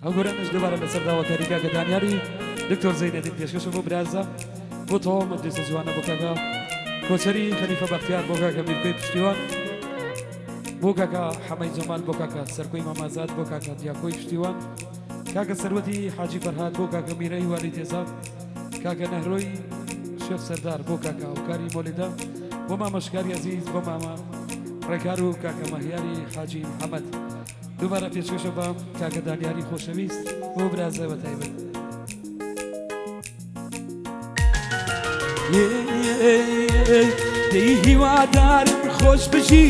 هەگۆرە نش دووبارە لەسەر داواکاری کاکە دانیاری دکتۆر زەینەدین پێشکەشە بۆ برازە بۆ تەواو مەجلیسە جوانە بۆ کاکە کۆچەری خەلیفە بەختیار بۆ کاکە میرکەی پشتیوان بۆ کاکە حەمەی جەمال بۆ کاکە سەرکۆی مامازاد بۆ کاکە دیاکۆی پشتیوان کاکە سەروەتی حاجی فەرهاد بۆ کاکە میرەی واری تێزاد کاکە نەهرۆی شێخ سەردار بۆ کاکە ئەوکاری مۆلیدا بۆ مامەشکاری عەزیز بۆ مامە ڕێکار و کاکە مەهیاری حاجی محەممەد دووبارە پێشکەشە بە کاکە دانیاری خۆشەویست بۆ برازە بە تایبەت دەی هیوادارم خۆش بژی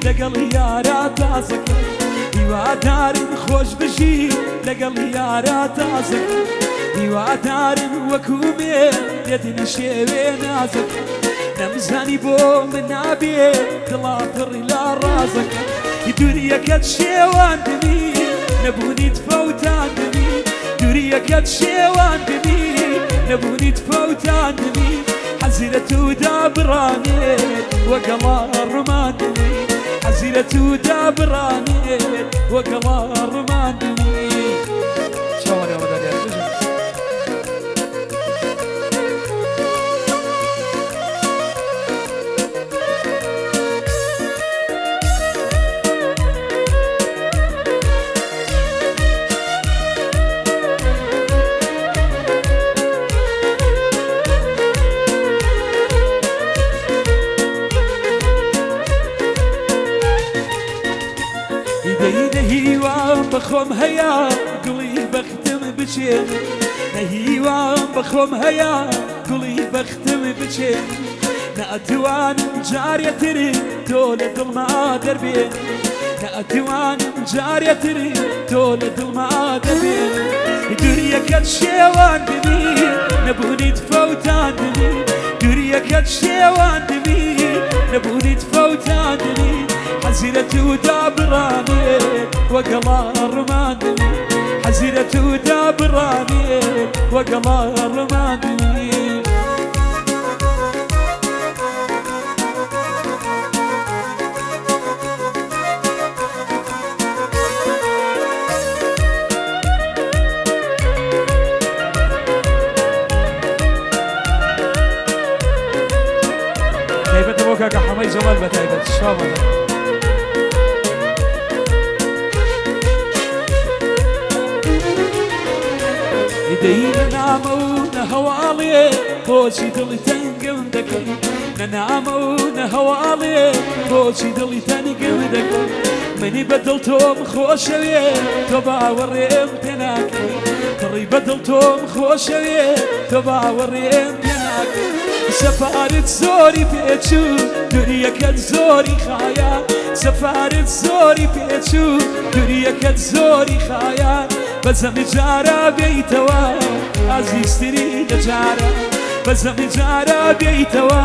لەگەڵ یارە تازەکە هیوادارم خۆش بژی لەگەڵ یارە تازەکە هیوادارم وەکو مێ لێدنە شێوێ نازەکە نەمزانی بۆ من نابێ دڵا پڕی لە ڕازەکە دووریەکەت شێوان دەبی نەبوونیت فەوتان دەبی دووریەکەت شێوان دەبی نەبوونیت فەوتان دەبی حەزیرە تودا بڕانێت وەگەڵا ڕمان دەبی حەزیرە تودا بڕانێت وەگەڵا ڕمان دەبی چاوەڕێ ئەوەدانیار بژن بخۆم هەیە گوڵی بەختم بچێن نەهیوان بخۆم هەیە گوڵی بەختم بچێن نەئەتوانم جارێتر تۆ لە دڵما دەربێن نەئەتوانم جارێتر تۆ لە دڵما دەربێن دووریەکەت شێوان دەبی نەبوونیت فەوتان دەبی دووریەکەت شێوان دەبی نەبوونیت فەوتان دەبی حەزیرە تودا بڕانێت وەگەڵا ڕمان دەبی حەزیرە تودا بڕانێت وەگەڵا ڕمان دەبی تایبەتە بۆ کاکە حەمەی جەمال بە تایبەت شاوەڵە دەی نەنامە و نەهەواڵێ بۆچی دڵی تەنگم دەکەی نەنامە و نەهەواڵێ بۆچی دڵی تەنگم دەکەی منی بەدڵ تۆم خۆشەوێ تۆ باوەڕێم پێ ناکەی دڵی بەدڵ تۆم خۆشەوێ تۆ باوەڕێم پێ ناکەی سەفارت زۆری پێچوو دووریەکەت زۆری خایە سەفارت زۆری پێچوو دووریەکەت زۆری خایە بەزەمی جارە بێیتەوە ئازیزتری لە جارە بەزەمی جارە بێیتەوە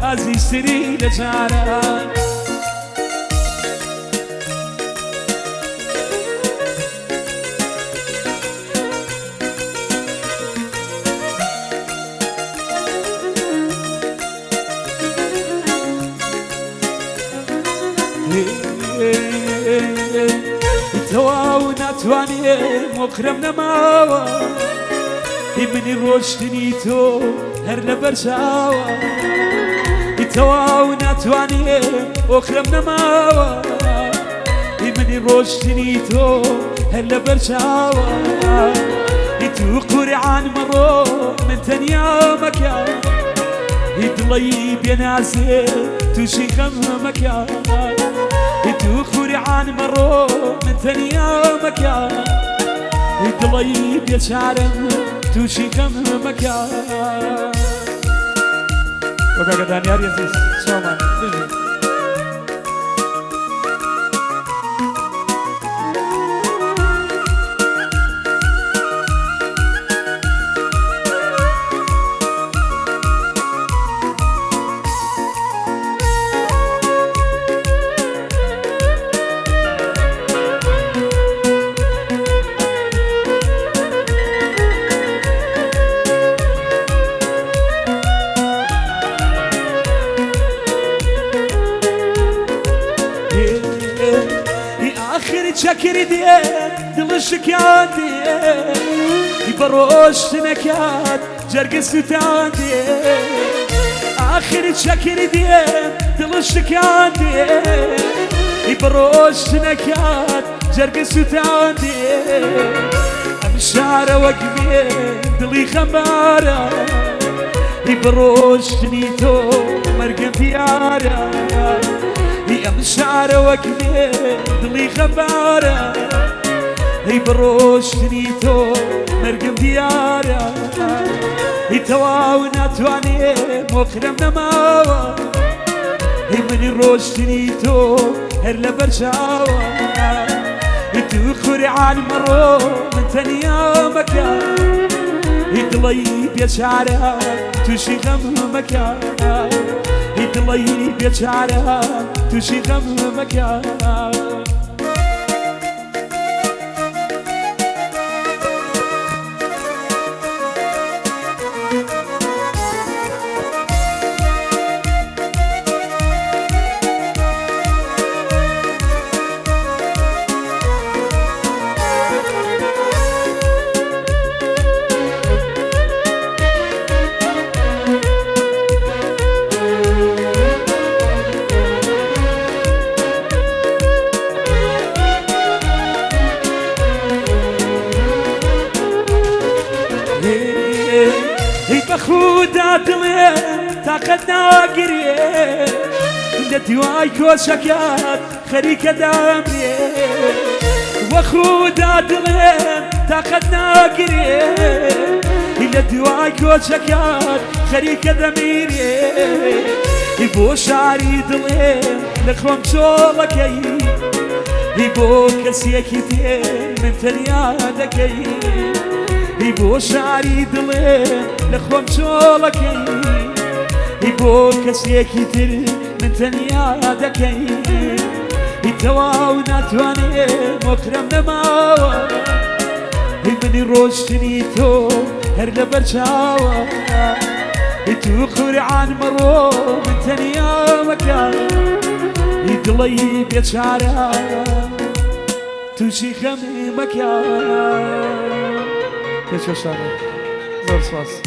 ئازیزتری لە جارە تەواو ناتوانێ مۆقرەم نەماوە هی منی ڕۆشتنی تۆ هەر لە بەرچاوە هی تەواو ناتوانێ مۆقرەم نەماوە هی منی ڕۆشتنی تۆ هەر لە بەرچاوە هی تو قورعان مەڕۆ من تەنیا مەکە هی دڵی بێنازێ تووشی خەم مەکە تو قورعان مەڕۆ من تەنیا مەکە دڵی بێچارەم تووشی خەم مەکە وە کاکە دانیاری عەزیز چاومان بژین شکاندی بروش نکات جرگ ستاندی آخر چکر دیم دل شکاندی بروش نکات جرگ ستاندی امشار وقفی دلی خمارا بروش نیتو مرگم دیارا امشار وقفی دلی خمارا بروش نیتو مرگم دیارا تواو ناتوانی مخرم نماوا منی روشتنی تو هر لبرشاوا تو خوری عن مرو من تنیا مكان دلي بيشعرها توشي غم مكان دلي بيشعرها توشي غم مكان بخودا دلي طاقت ناقري لدواي كوشكات خريكة دامري وخودا دلي طاقت ناقري لدواي كوشكات خريكة دامري يبو شعري دلي لخوم شولكي يبو كسيكي من تنيادكي يبو شعري دلي لخوم شولكي يبو كسيكي تر من تنيادكي يتواو ناتواني مكرم نماوا مني روشتني تو هر لبرشاوا يتو خوري عن مرو من تنيا مكان يدلي بيتشارع توشي خمي مكان كيف شو صار؟ زور صوص